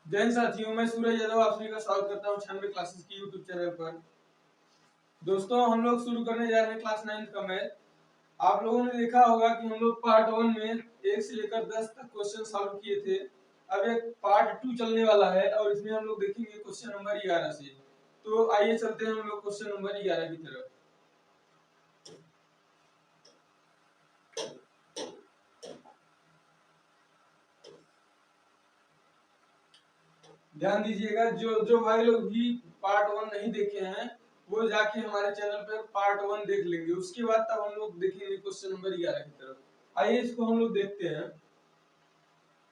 जय हिंद साथियों, मैं सूरज यादव आप सभी का स्वागत करता हूं 96 क्लासेस की यूट्यूब चैनल पर। दोस्तों, हम लोग शुरू करने जा रहे हैं क्लास 9 का मैथ। आप लोगों ने देखा होगा कि हम लोग पार्ट 1 में 1 से लेकर 10 तक क्वेश्चन सॉल्व किए थे। अब एक पार्ट 2 चलने वाला है और इसमें हम लोग देखेंगे क्वेश्चन नंबर 11 से। तो आइए चलते हैं हम लोग क्वेश्चन नंबर 11 की तरफ। ध्यान दीजिएगा, जो भाई लोग भी पार्ट 1 नहीं देखे हैं वो जाके हमारे चैनल पर पार्ट 1 देख लेंगे। उसके बाद तब हम लोग देखेंगे क्वेश्चन नंबर 11 की तरफ। आइए इसको हम लोग देखते हैं।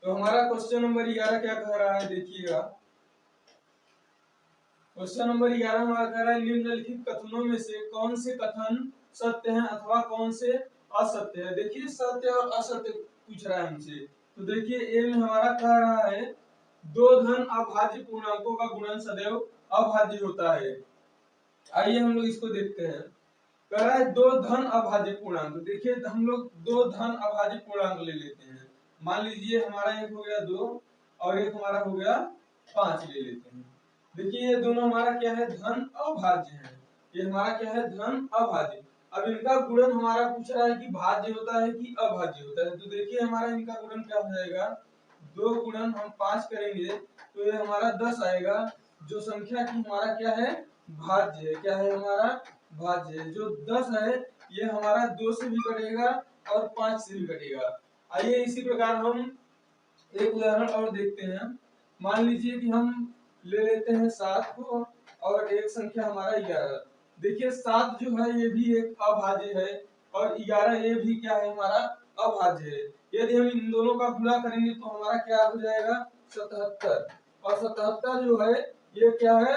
तो हमारा क्वेश्चन नंबर 11 क्या कह रहा है, देखिएगा। क्वेश्चन नंबर 11 हमारा कह रहा है निम्नलिखित कथनों में से कौन से कथन सत्य हैं अथवा कौन से असत्य है। देखिए, सत्य और असत्य पूछ रहा है हमसे। तो देखिए, ए में हमारा कह रहा है दो धन अभाज्य पूर्णांकों का गुणन सदैव अभाज्य होता है। आइए हम लोग इसको देखते हैं। कह रहा है दो धन अभाज्य पूर्णांक। देखिए, हम लोग दो धन अभाज्य पूर्णांक ले लेते हैं। मान लीजिए हमारा एक हो गया 2 और एक हमारा हो गया 5 ले लेते हैं। देखिए, ये दोनों हमारा क्या है, धन अभाज्य है। ये हमारा क्या है, धन अभाज्य। अब इनका गुणन हमारा पूछ रहा है कि भाज्य होता है कि अभाज्य होता है। तो देखिए, हमारा इनका गुणन क्या हो जाएगा, 2 गुणन हम 5 करेंगे तो ये हमारा 10 आएगा। जो संख्या की हमारा क्या है, भाज्य है। क्या है हमारा, भाज्य है। जो 10 है ये हमारा 2 से भी कटेगा और 5 से भी कटेगा। आइए इसी प्रकार हम एक उदाहरण और देखते हैं। मान लीजिए कि हम ले लेते हैं 7 को और एक संख्या हमारा 11। देखिए, 7 जो है ये भी एक अभाज्य है और 11 ये भी क्या है, हमारा अभाज्य है। यदि हम इन दोनों का गुणा करेंगे तो हमारा क्या हो जाएगा, 77। और 77 जो है ये क्या है,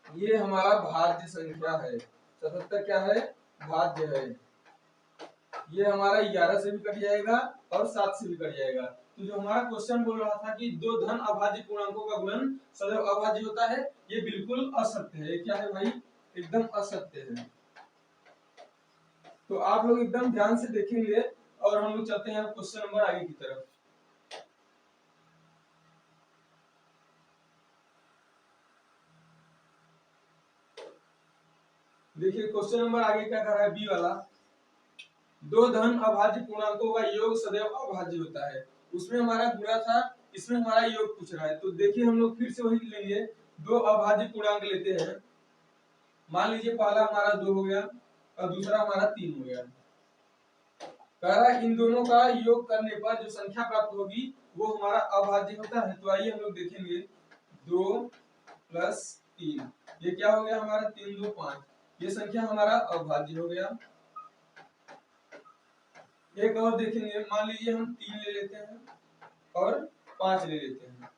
ये हमारा भाज्य संख्या है। 77 क्या है, भाज्य है। ये हमारा 11 से भी कट जाएगा और 7 से भी कट जाएगा। तो जो हमारा क्वेश्चन बोल रहा था कि दो धन अभाज्य पूर्णांकों का गुणन सदैव अभाज्य होता है, ये बिल्कुल असत्य है। क्या है भाई, एकदम असत्य है। तो आप लोग एकदम ध्यान से देखेंगे और हम लोग चलते हैं क्वेश्चन नंबर आगे की तरफ। देखिए, क्वेश्चन नंबर आगे क्या कर रहा है, बी वाला। दो धन अभाज्य पूर्णांकों का योग सदैव अभाज्य होता है। उसमें हमारा गुणा था, इसमें हमारा योग पूछ रहा है। तो देखिए, हम लोग फिर से वही लेंगे, दो अभाज्य पूर्णांक लेते हैं। मान लीजिए पहला हमारा 2 हो गया और दूसरा हमारा 3 हो गया। कह रहा है इन दोनों का योग करने पर जो संख्या प्राप्त होगी वो हमारा अभाज्य होता है। तो आइए हम लोग देखेंगे, 2 + 3 ये क्या हो गया हमारा, 3 2 5। ये संख्या हमारा अभाज्य हो गया। एक और देखेंगे, मान लीजिए हम 3 ले लेते हैं और 5 ले लेते हैं।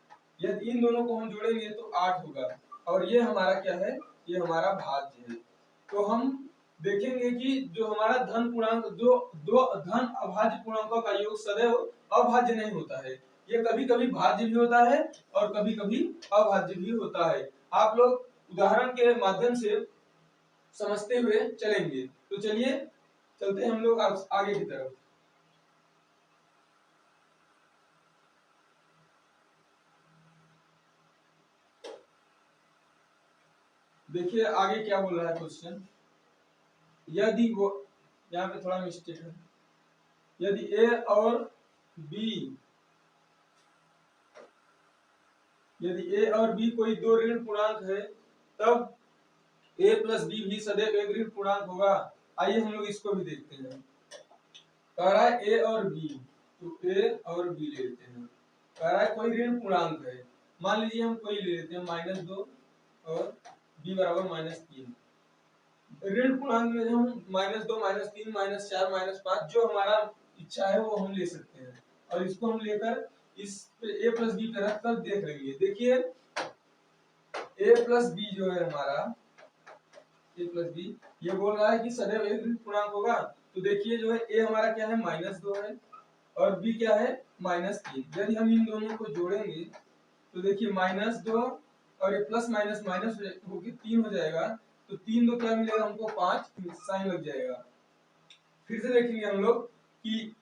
यदि इन दोनों को हम जोड़ेंगे तो 8 होगा और ये हमारा क्या है, ये हमारा भाज्य है। तो हम देखेंगे कि जो हमारा धन पूर्णांक, जो दो धन अभाज्य पूर्णांकों का योग सदैव अभाज्य नहीं होता है। ये कभी कभी भाज्य भी होता है और कभी कभी अभाज्य भी होता है। आप लोग उदाहरण के माध्यम से समझते हुए चलेंगे। तो चलिए चलते हैं हम लोग आगे की तरफ। देखिए आगे क्या बोल रहा है क्वेश्चन। यदि वो, यहाँ पे थोड़ा मिस्टेक है। यदि ए और बी, यदि ए और बी कोई दो ऋण पूर्णांक है तब ए प्लस बी भी सदैव एक ऋण पूर्णांक होगा। आइए हम लोग इसको भी देखते हैं। कह रहा है ए और बी, तो ए और बी ले लेते हैं। कह रहा है कोई ऋण पूर्णांक है। मान लीजिए हम कोई ले लेते हैं -2 और बी बराबर -3। ऋण पूर्णांक में हम -2 -3 -4 -5 जो हमारा इच्छा है वो हम ले सकते हैं और इसको हम लेकर इस a प्लस बी पे रख कर देख लेंगे। देखिए, a प्लस बी जो है हमारा, a प्लस बी ये बोल रहा है कि सदैव एक ऋण पूर्णांक होगा। तो देखिए जो है a हमारा क्या है, -2 है और b क्या है, -3। यदि हम इन दोनों को जोड़ेंगे तो देखिए -2 और ये प्लस माइनस माइनस होके 3 हो जाएगा। तो 3 2 क्या मिलेगा हमको, 5 साइन लग जाएगा। फिर से देखेंगे हम लोग कि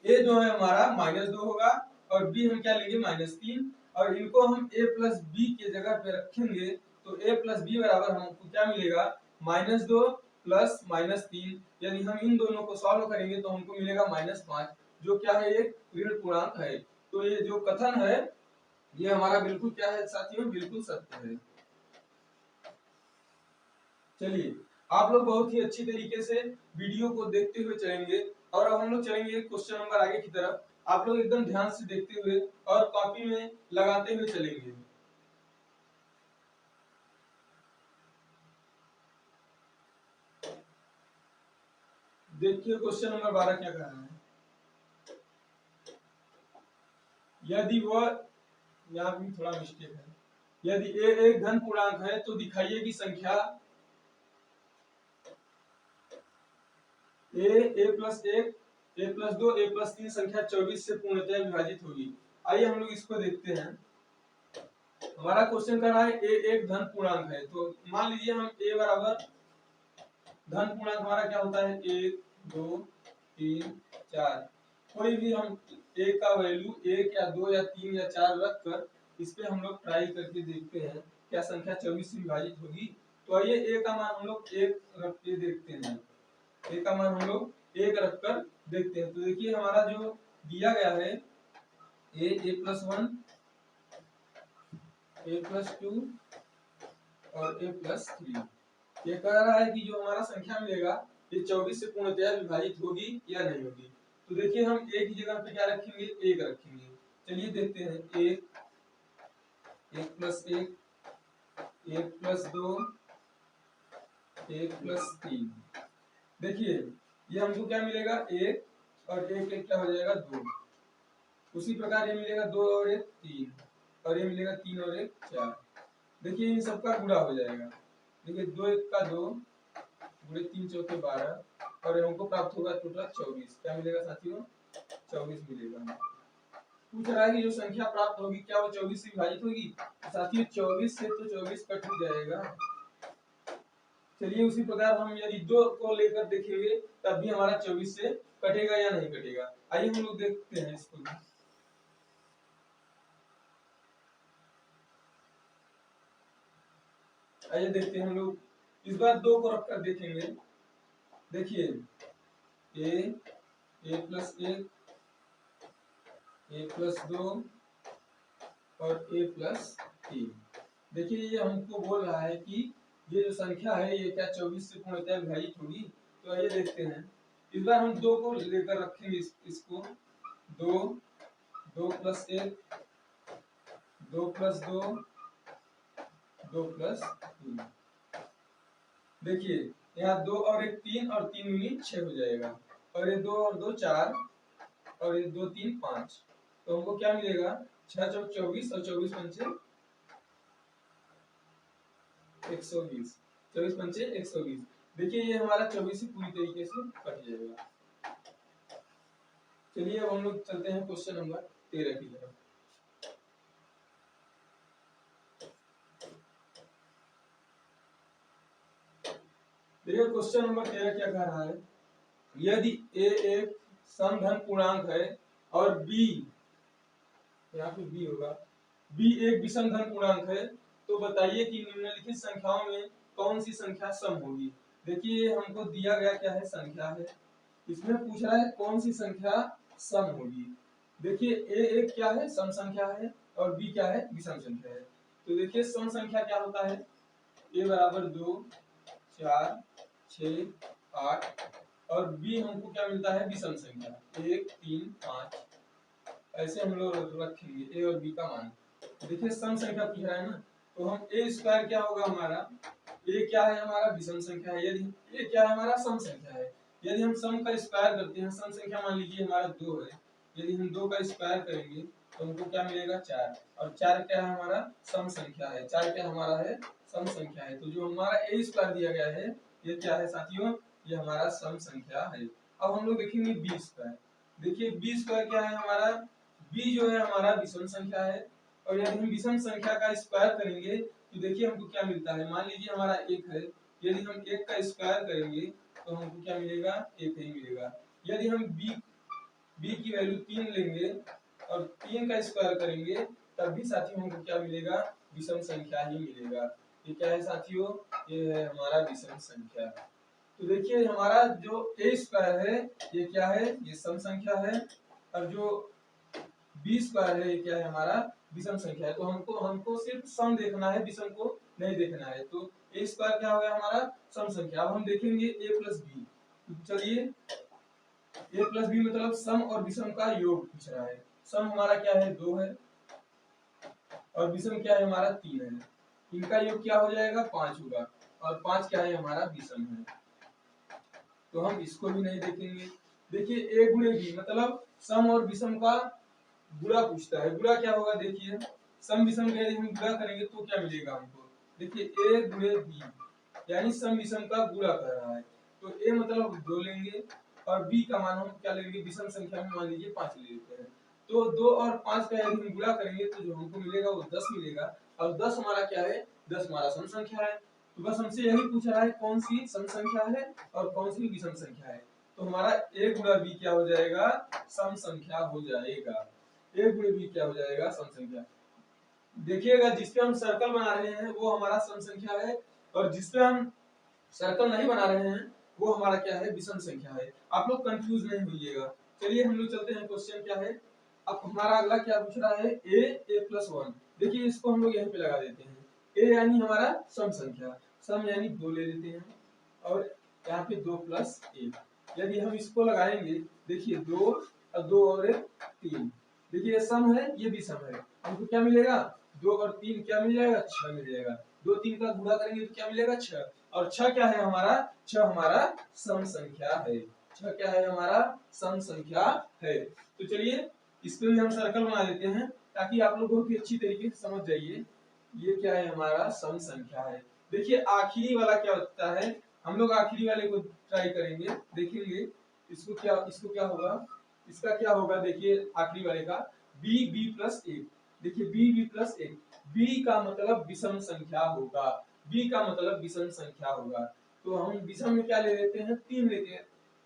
ए जो है हमारा -2 होगा और बी हम क्या लेंगे, -3। और इनको हम a प्लस बी के जगह पे रखेंगे तो a प्लस बी बराबर हमको क्या मिलेगा, -2 प्लस -3। यदि हम इन दोनों को सॉल्व करेंगे तो हमको मिलेगा -5, जो क्या है, एक ऋण पूर्णांक है। तो ये जो कथन है ये हमारा बिल्कुल क्या है साथियों, बिल्कुल सत्य है। चलिए, आप लोग बहुत ही अच्छी तरीके से वीडियो को देखते हुए चलेंगे और अब हम लोग चलेंगे क्वेश्चन नंबर आगे की तरफ। आप लोग एकदम ध्यान से देखते हुए और कॉपी में लगाते हुए चलेंगे। देखिए क्वेश्चन नंबर 12 क्या कह रहा है। यदि वह, यहाँ भी थोड़ा मिस्टेक है, यदि ए एक धन पूर्णांक है तो दिखाइए कि संख्या ए प्लस 1, ए प्लस 2, ए प्लस 3 संख्या 24 से पूर्णतः विभाजित होगी। आइए हम लोग इसको देखते हैं। हमारा क्वेश्चन कर रहा है ए एक धन पूर्णांक है, तो मान लीजिए हम ए बराबर धन पूर्णांक हमारा क्या होता है, 1 2 3 4। कोई भी हम ए का वैल्यू 1 या 2 या 3 या 4 रख कर इस पे हम लोग ट्राई करके देखते हैं क्या संख्या 24 से विभाजित होगी। तो आइए ए का मान हम लोग 1 रख के देखते हैं। ए का मान हम लोग 1 रख कर देखते हैं। तो देखिए हमारा जो दिया गया है ए प्लस 1, ए प्लस 2 और ए प्लस 3। ये कह रहा है कि जो हमारा संख्या मिलेगा ये 24 से पूर्णतया विभाजित होगी या नहीं होगी। तो देखिए हम एक ही जगह पे क्या रखेंगे, 1 रखेंगे। चलिए देखते हैं, 1 प्लस 1, 1 प्लस 2, 1 प्लस 3। देखिए ये हमको क्या मिलेगा, 1 और 1 1 क्या हो जाएगा, 2। उसी प्रकार ये मिलेगा 2 और 1 3 और ये मिलेगा 3 और 1 4। देखिए इन सबका गुणा हो जाएगा। देखिए 2 1 का 2 गुणे 3 चौके 12 और हमको प्राप्त होगा टोटल 24। क्या मिलेगा साथियों, 24 मिलेगा। पूछ रहा है कि जो संख्या प्राप्त होगी क्या वो 24 से विभाजित होगी। तो साथियों 24 से तो 24 कट ही जाएगा। चलिए उसी प्रकार हम यदि 2 को लेकर देखेंगे तब भी हमारा 24 से कटेगा या नहीं कटेगा। आइए हम लोग देखते हैं इसको भी। आइए देखते हैं हम लोग इस बार 2 को रखकर देखेंगे। देखिए ए प्लस 1, ए प्लस 2 और ए प्लस 3। देखिए ये हमको बोल रहा है कि ये जो संख्या है ये क्या 24 से पूर्णतः विभाजित होगी। तो आइए देखते हैं। इस बार हम 2 को लेकर रखेंगे इसको। 2 2 प्लस 1, 2 प्लस 2, 2 प्लस 3। देखिए यहाँ 2 और 1 3 और 3 दूनी 6 हो जाएगा और ये 2 और 2 4 और ये 2 3 5। तो हमको क्या मिलेगा, 6 चौक 24 और 24 पंचे 120। 24 पंचे 120। देखिए ये हमारा 24 ही पूरी तरीके से कट जाएगा। चलिए अब हम लोग चलते हैं क्वेश्चन नंबर 13 की तरफ। देखिए क्वेश्चन नंबर 13 क्या कह रहा है। यदि ए एक समधन पूर्णांक है और बी, यहाँ पे बी होगा, बी एक विषम धन पूर्णांक है तो बताइए कि निम्नलिखित संख्याओं में कौन सी संख्या सम होगी। देखिए हमको दिया गया क्या है, संख्या है। इसमें पूछ रहा है कौन सी संख्या सम होगी। देखिए ए एक क्या है, सम संख्या है और बी क्या है, विषम संख्या है। तो देखिए सम संख्या क्या होता है, ए बराबर 2 4 6 8 और बी हमको क्या मिलता है, विषम संख्या 1 3 5। ऐसे हम लोग रखेंगे ए और बी का मान। देखिए सम संख्या पूछ रहा है ना, तो हम ए स्क्वायर क्या होगा हमारा, ए क्या है हमारा, विषम संख्या है। यदि ए क्या है हमारा, सम संख्या है। यदि हम सम का स्क्वायर करते हैं, सम संख्या मान लीजिए हमारा 2 है, यदि हम 2 का स्क्वायर करेंगे तो हमको क्या मिलेगा, 4। और 4 क्या है हमारा, सम संख्या है। 4 क्या हमारा है, सम संख्या है। तो जो हमारा ए स्क्वायर दिया गया है ये क्या है साथियों, ये हमारा सम संख्या है। अब हम लोग देखेंगे बी स्क्वायर। देखिए बी स्क्वायर क्या है हमारा, बी जो है हमारा विषम संख्या है और यदि हम विषम संख्या का स्क्वायर करेंगे तो देखिए हमको क्या मिलता है। मान लीजिए हमारा 1 है, यदि हम 1 का स्क्वायर करेंगे तो हमको क्या मिलेगा, 1 ही मिलेगा। यदि हम बी की वैल्यू 3 लेंगे और 3 का स्क्वायर करेंगे तब भी साथियों हमको क्या मिलेगा, विषम संख्या ही मिलेगा। ये क्या है साथियों, ये है हमारा विषम संख्या। तो देखिए हमारा जो a स्क्वायर है ये क्या है, ये सम संख्या है, और जो b स्क्वायर है ये क्या है, हमारा विषम संख्या है। तो हमको हमको सिर्फ सम देखना है, विषम को नहीं देखना है। तो a स्क्वायर क्या हो गया हमारा, सम संख्या। अब हम देखेंगे a प्लस बी। चलिए a प्लस बी मतलब सम और विषम का योग पूछ रहा है। सम हमारा क्या है, 2 है, और विषम क्या है हमारा, 3 है। इनका योग क्या हो जाएगा, 5 होगा, और 5 क्या है हमारा, विषम है। तो हम इसको भी नहीं देखेंगे। देखिए a गुणे b मतलब सम और विषम का गुणा पूछता है। गुणा क्या होगा, देखिए सम विषम का यदि हम गुणा करेंगे तो क्या मिलेगा हमको। देखिए a गुणे b यानी सम विषम का गुणा कर रहा है। तो a मतलब 2 लेंगे, और b का मान हम क्या लेंगे, विषम संख्या में मान लीजिए 5 ले लेते हैं। तो 2 और 5 का यदि हम गुणा करेंगे तो जो हमको मिलेगा वो 10 मिलेगा, और 10 हमारा क्या है, 10 हमारा सम संख्या है। तो बस हमसे यही पूछ रहा है कौन सी सम संख्या है और कौन सी विषम संख्या है। तो हमारा a गुणा b क्या हो जाएगा, सम संख्या हो जाएगा। a गुणे b क्या हो जाएगा, सम संख्या। देखिएगा जिसपे हम सर्कल बना रहे हैं वो हमारा सम संख्या है, और जिसपे हम सर्कल नहीं बना रहे हैं वो हमारा क्या है, विषम संख्या है। आप लोग कंफ्यूज नहीं होइएगा। चलिए हम लोग चलते हैं, क्वेश्चन क्या है। अब हमारा अगला क्या पूछ रहा है, a प्लस 1। देखिए इसको हम लोग यहीं पे लगा देते हैं। a यानी हमारा सम संख्या, सम यानी 2 ले लेते हैं, और यहाँ पे 2 प्लस 1। यदि हम इसको लगाएंगे, देखिए 2 और 2 और 1 3। देखिए ये सम है, ये भी सम है। हमको क्या मिलेगा, 2 और 3 क्या मिल जाएगा, 6 मिल जाएगा। 2 3 का गुणा करेंगे तो क्या मिलेगा, 6। और 6 क्या है हमारा, 6 हमारा सम संख्या है। 6 क्या है हमारा, सम संख्या है। तो चलिए इस पे भी हम सर्कल बना देते हैं ताकि आप लोग बहुत ही अच्छी तरीके से समझ जाइए। ये क्या है हमारा, सम संख्या है। देखिए आखिरी वाला क्या होता है, हम लोग आखिरी वाले को ट्राई करेंगे, देखेंगे इसको क्या होगा। इसका क्या होगा, देखिए आखिरी वाले का b प्लस 1। देखिए b प्लस 1, b का मतलब विषम संख्या होगा। b का मतलब विषम संख्या होगा। तो हम विषम में क्या ले लेते हैं, 3 लेके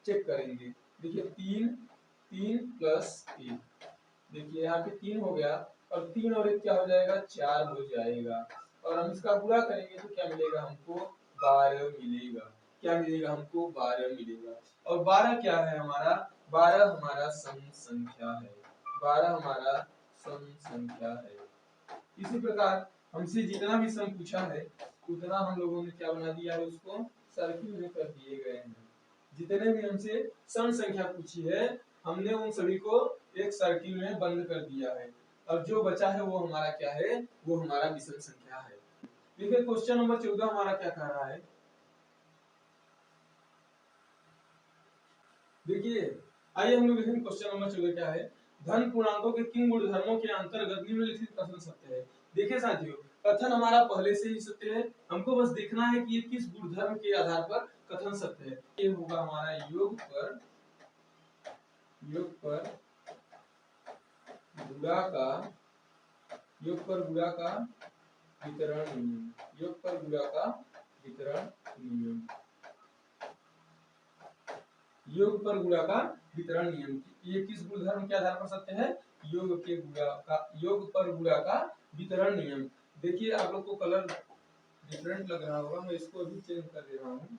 चेक करेंगे। देखिए 3 प्लस 1, देखिए यहाँ पे 3 हो गया, और 3 और 1 क्या हो जाएगा, 4 हो जाएगा। और हम इसका गुणा करेंगे तो क्या मिलेगा हमको, 12 मिलेगा। क्या मिलेगा हमको, 12 मिलेगा। और 12 क्या है हमारा, 12 हमारा सम संख्या है। 12 हमारा सम संख्या है। इसी प्रकार हमसे जितना भी सम पूछा है उतना हम लोगों ने क्या बना दिया है, उसको सर्किल में कर दिए गए हैं। जितने भी हमसे सम संख्या पूछी है हमने उन सभी को एक सर्किल में बंद कर दिया है, और जो बचा है वो हमारा क्या है, वो हमारा विषम संख्या है। देखिए क्वेश्चन नंबर 14 हमारा क्या कह रहा है। देखिए आइए हम लोग देखें क्वेश्चन नंबर 14 क्या है। धन पूर्णांकों के किन गुणधर्मों के अंतर्गत निम्नलिखित कथन सत्य है। देखिए साथियों कथन हमारा पहले से ही सत्य है, हमको बस देखना है कि ये किस गुणधर्म के आधार पर कथन सत्य है। ये होगा हमारा योग पर गुणा का वितरण नियम। योग पर गुणा का वितरण नियम। योग पर गुणा का वितरण नियम, ये किस गुणधर्म के आधार पर सत्य है, योग पर गुणा का वितरण नियम। देखिए आप लोग को कलर डिफरेंट लग रहा होगा, मैं इसको अभी चेंज कर दे रहा हूँ।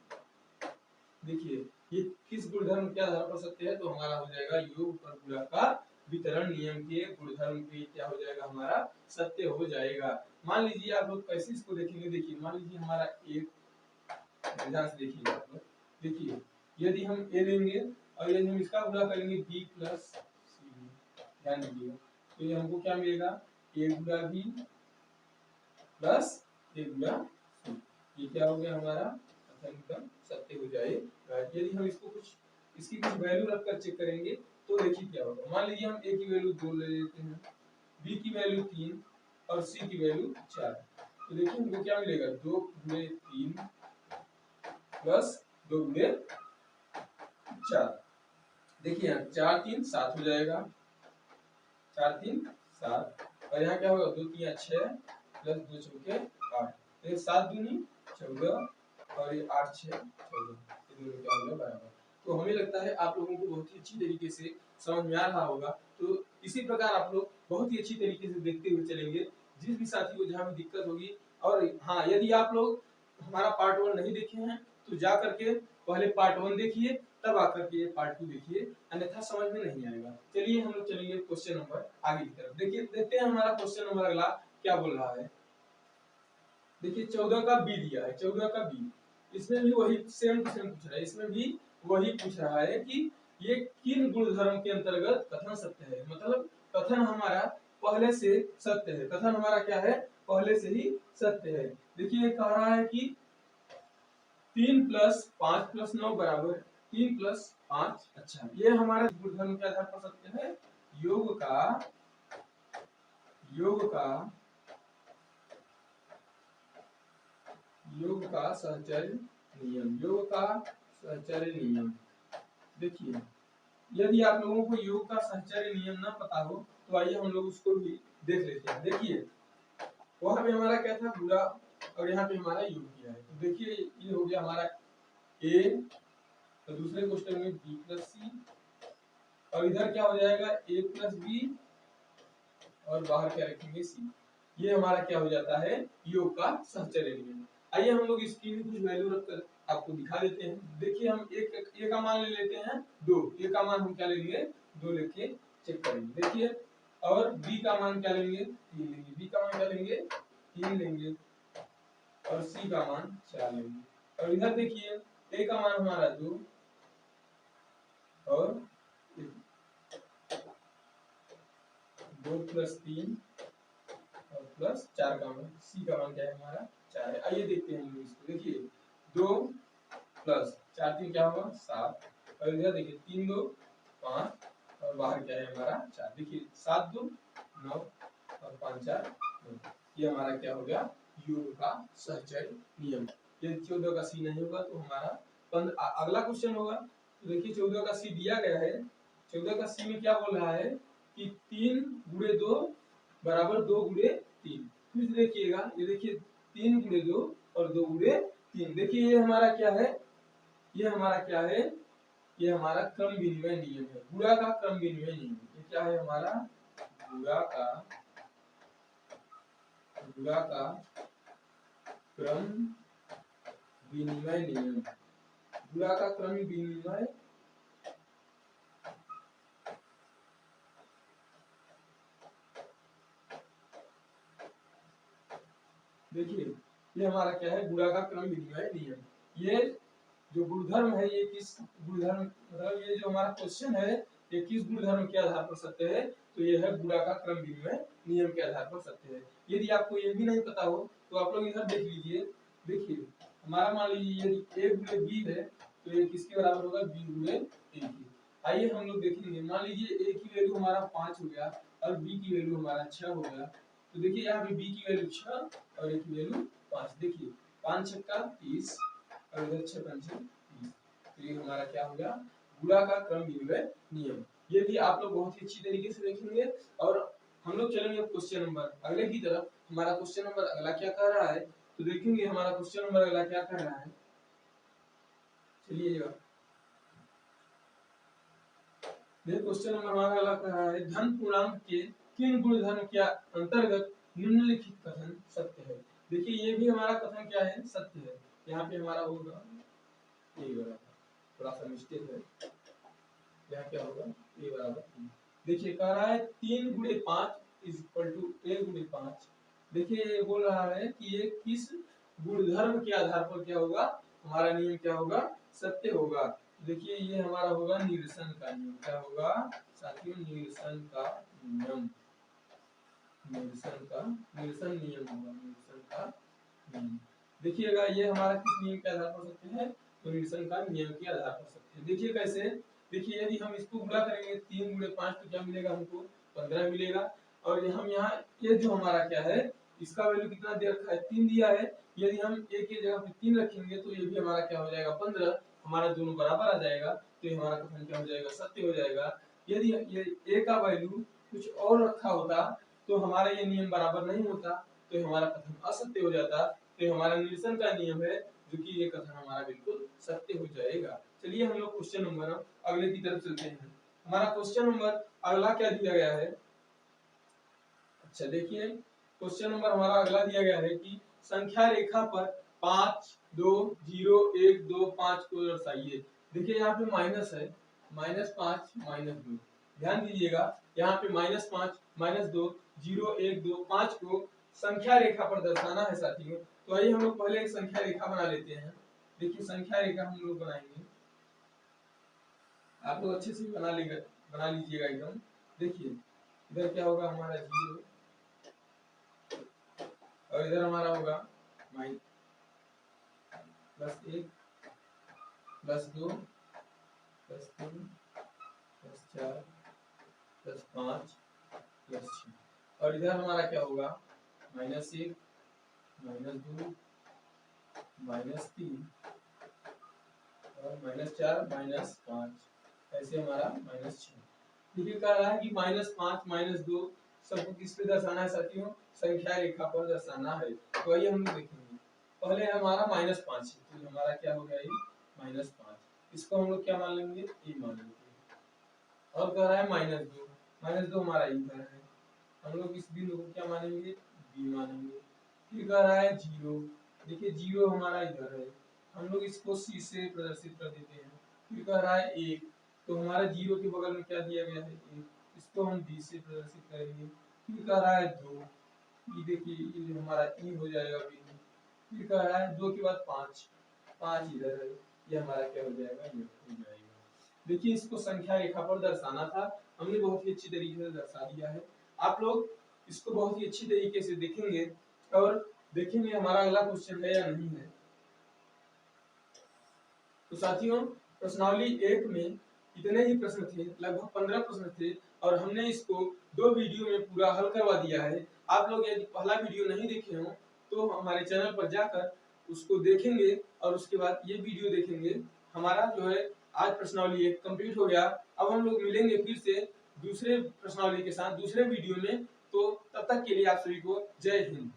देखिए ये किस गुणधर्म के आधार पर सत्य है, तो हमारा हो जाएगा योग पर गुणा का वितरण नियम के गुणधर्म पे क्या हो जाएगा, हमारा सत्य हो जाएगा। मान लीजिए आप लोग कैसे इसको देखेंगे, देखिए मान लीजिए हमारा एक, ध्यान से देखिए आप लोग, देखिए यदि हम a लेंगे और यदि हम इसका गुणा करेंगे b प्लस सी, ध्यान दीजिएगा, तो ये हमको क्या मिलेगा, a गुणा b प्लस a गुणा c। ये क्या हो गया हमारा, एकदम सत्य हो जाएगा। यदि हम इसकी कुछ वैल्यू रखकर चेक करेंगे तो देखिए क्या होगा। मान लीजिए हम a की वैल्यू 2 ले लेते हैं, b की वैल्यू 3 और c की वैल्यू 4। तो देखिए हमको क्या मिलेगा, 2 गुणे 3 प्लस 2 गुणे 4। देखिए यहाँ 4 3 7 हो जाएगा, 4 3 7, और यहाँ क्या होगा, 2 3 6 प्लस 2 चौके 8, तो ये 7 दूनी 14 और ये 8 6 14, ये दोनों क्या हो गया बराबर। तो हमें लगता है आप लोगों को बहुत ही अच्छी तरीके से समझ में आ रहा होगा। तो इसी प्रकार आप लोग बहुत ही अच्छी तरीके से देखते हुए चलेंगे। जिस भी साथी को जहाँ भी दिक्कत होगी, और हाँ, यदि आप लोग हमारा पार्ट 1 नहीं देखे हैं तो जा करके पहले पार्ट 1 देखिए, तब आकर के पार्ट 2 देखिए, अन्यथा समझ में नहीं आएगा। चलिए हम लोग चलेंगे क्वेश्चन नंबर आगे की तरफ। देखिए, देखते हैं हमारा क्वेश्चन नंबर अगला क्या बोल रहा है। देखिए 14 का बी दिया है, 14 का बी, इसमें भी वही सेम टू सेम पूछ रहा है। इसमें भी वही पूछ रहा है कि ये किन गुणधर्म के अंतर्गत कथन सत्य है। मतलब कथन हमारा पहले से सत्य है, कथन हमारा क्या है, पहले से ही सत्य है। देखिए ये कह रहा है कि 3 + 5 + 9 = 3 + 5। अच्छा, ये हमारे गुणधर्म के आधार पर सत्य है। योग का सहचर्य नियम, योग का सहचर्य नियम। देखिए, यदि आप लोगों को योग का सहचर्य नियम ना पता हो तो आइए हम लोग उसको भी देख लेते हैं। देखिए, वहां पे हमारा क्या था, बुरा, और यहाँ पे हमारा योग किया है। तो देखिए ये हो गया हमारा ए, तो दूसरे क्वेश्चन में बी + सी, और इधर क्या हो जाएगा, ए + बी, और बाहर क्या रखेंगे, सी। ये हमारा क्या हो जाता है, योग का सहचर्य नियम। आइए हम लोग इसकी भी कुछ वैल्यू रखकर आपको दिखा देते हैं। देखिए हम ए का मान ले लेते हैं 2, ए का मान हम क्या लेंगे, 2 लेके चेक करेंगे। देखिए, और बी का मान क्या लेंगे, 3 लेंगे, बी का मान क्या लेंगे, 3 लेंगे, और सी का मान 4 लेंगे। और इधर देखिए ए का मान हमारा 2, और 2 + 3 और +4 का मान, सी का मान क्या है हमारा 4 है। आइए देखते हैं हम लोग इसको। देखिए 2 + 4 3 क्या होगा 7, और इधर देखिए 3 2 5, और बाहर क्या है हमारा 4। देखिए 7 2 9, और 5 4 9। ये हमारा क्या हो गया, योग का सहचर्य नियम। यदि 14 का सी नहीं होगा तो हमारा अगला क्वेश्चन होगा। तो देखिए 14 का सी दिया गया है। 14 का सी में क्या बोल रहा है कि 3 × 2 = 2 × 3। फिर देखिएगा, ये देखिए 3 × 2 और 2 × 3। देखिए ये हमारा क्या है, ये हमारा क्या है, ये हमारा क्रम विनिमय नियम है, गुणा का क्रम विनिमय नियम। ये क्या है हमारा, गुणा का क्रम विनिमय नियम, गुणा का क्रम विनिमय। देखिए ये हमारा क्या है, गुणा का क्रम विनिमय नियम। ये जो गुणधर्म है, ये किस गुणधर्म, मतलब ये जो हमारा क्वेश्चन है, ये किस गुणधर्म के आधार पर सत्य है, तो ये है गुणा का क्रम विनिमय नियम के आधार पर सत्य है। यदि आपको ये भी नहीं पता हो तो आप लोग इधर देख लीजिए। देखिए हमारा मान लीजिए यदि a × b है तो ये किसके बराबर होगा, b × a की। आइए हम लोग देखेंगे, मान लीजिए a की वैल्यू हमारा 5 हो गया और b की वैल्यू हमारा 6 हो गया। तो देखिए यहाँ पे b की वैल्यू 6 और a की वैल्यू 5। देखिए 5 × 6 = 30, और इधर 6 × 5 = 30। तो ये हमारा क्या हो गया, गुणा का क्रम विनिमय नियम। ये भी आप लोग बहुत ही अच्छी तरीके से देखेंगे। और हम लोग चलेंगे क्वेश्चन नंबर अगले की तरफ। हमारा क्वेश्चन नंबर अगला क्या कह रहा है, तो देखेंगे हमारा क्वेश्चन नंबर अगला क्या कह रहा है। चलिए देखिए क्वेश्चन नंबर हमारा अगला कह रहा है, धन पूर्णांक के किन गुणधर्म के अंतर्गत निम्नलिखित कथन सत्य है। देखिए ये भी हमारा कथन क्या है, सत्य है। यहाँ पे हमारा होगा ये बराबर, थोड़ा सा मिस्टेक है, यहाँ क्या होगा, a = 3। देखिए कह रहा है 3 × 5 = a × 5। देखिए ये बोल रहा है कि ये किस गुणधर्म के आधार पर क्या होगा, हमारा नियम क्या होगा, सत्य होगा। देखिए ये हमारा होगा निरसन का नियम। क्या होगा साथियों, निरसन का नियम, निरसन नियम होगा, निरसन का नियम। देखिएगा ये हमारा किस नियम के आधार पर सत्य है, तो निरसन का नियम के आधार पर सत्य है। देखिए कैसे, देखिए यदि हम इसको गुणा करेंगे 3 × 5 तो क्या मिलेगा हमको, 15 मिलेगा। और हम यहाँ ये जो हमारा क्या है, इसका वैल्यू कितना दे रखा है, 3 दिया है। यदि हम a की जगह पे 3 रखेंगे तो ये भी हमारा क्या हो जाएगा, 15। हमारा दोनों बराबर आ जाएगा, तो ये हमारा कथन क्या हो जाएगा, सत्य हो जाएगा। यदि ये a का वैल्यू कुछ और रखा होता तो हमारा ये नियम बराबर नहीं होता, तो हमारा कथन असत्य हो जाता। तो हमारा निरसन का नियम है, जो कि ये कथन हमारा बिल्कुल सत्य हो जाएगा। चलिए हम लोग क्वेश्चन नंबर अगले की तरफ चलते हैं। हमारा क्वेश्चन नंबर अगला क्या दिया गया है। अच्छा देखिए क्वेश्चन नंबर हमारा अगला दिया गया है कि संख्या रेखा पर 5 2 0 1 2 5 को दर्शाइए। देखिए यहाँ पे माइनस है, -5 -2, ध्यान दीजिएगा यहाँ पे -5 -2 0 1 2 5 को संख्या रेखा पर दर्शाना है साथियों। तो आइए हम लोग पहले एक संख्या रेखा बना लेते हैं। देखिए संख्या रेखा हम लोग बनाएंगे, आप लोग अच्छे से बना लीजिएगा एकदम। देखिए इधर क्या होगा हमारा 0 और इधर हमारा होगा -1 +1 +2 +3 +4 +5 +6 और इधर हमारा क्या होगा -1 -2 -3 और -4 -5, ऐसे हमारा -6। देखिए कह रहा है कि -5 -2 सबको किस पे दर्शाना है साथियों, संख्या रेखा पर दर्शाना है। तो आइए हम देखेंगे, पहले हमारा -5 है, तो हमारा क्या हो गया ये -5, इसको हम लोग क्या मान लेंगे ए मान लेंगे। और कह रहा है -2 हमारा इधर है, हम लोग इस बिंदु को क्या मानेंगे बी मानेंगे। फिर कह रहा है 0, देखिए 0 हमारा इधर है, हम लोग इसको सी से प्रदर्शित कर देते हैं। फिर कह रहा है 1, तो हमारा 0 के बगल में क्या दिया गया है 1, इसको हम डी से प्रदर्शित करेंगे। फिर कह रहा है 2, ये देखिए ये हमारा ई हो जाएगा बिंदु। फिर कह रहा है 2 के बाद 5 इधर है, ये हमारा क्या हो जाएगा ये हो जाएगा। देखिए इसको संख्या रेखा पर दर्शाना था, हमने बहुत ही अच्छी तरीके से दर्शा दिया है। आप लोग इसको बहुत ही अच्छी तरीके से देखेंगे और देखेंगे हमारा अगला क्वेश्चन है या नहीं है। तो साथियों प्रश्नावली 1 में इतने ही प्रश्न थे, लगभग 15 प्रश्न थे और हमने इसको 2 वीडियो में पूरा हल करवा दिया है। आप लोग यदि पहला वीडियो नहीं देखे हो तो हमारे चैनल पर जाकर उसको देखेंगे और उसके बाद ये वीडियो देखेंगे। हमारा जो है आज प्रश्नावली 1 कंप्लीट हो गया। अब हम लोग मिलेंगे फिर से दूसरे प्रश्नावली के साथ दूसरे वीडियो में। तो तब तक के लिए आप सभी को जय हिंद।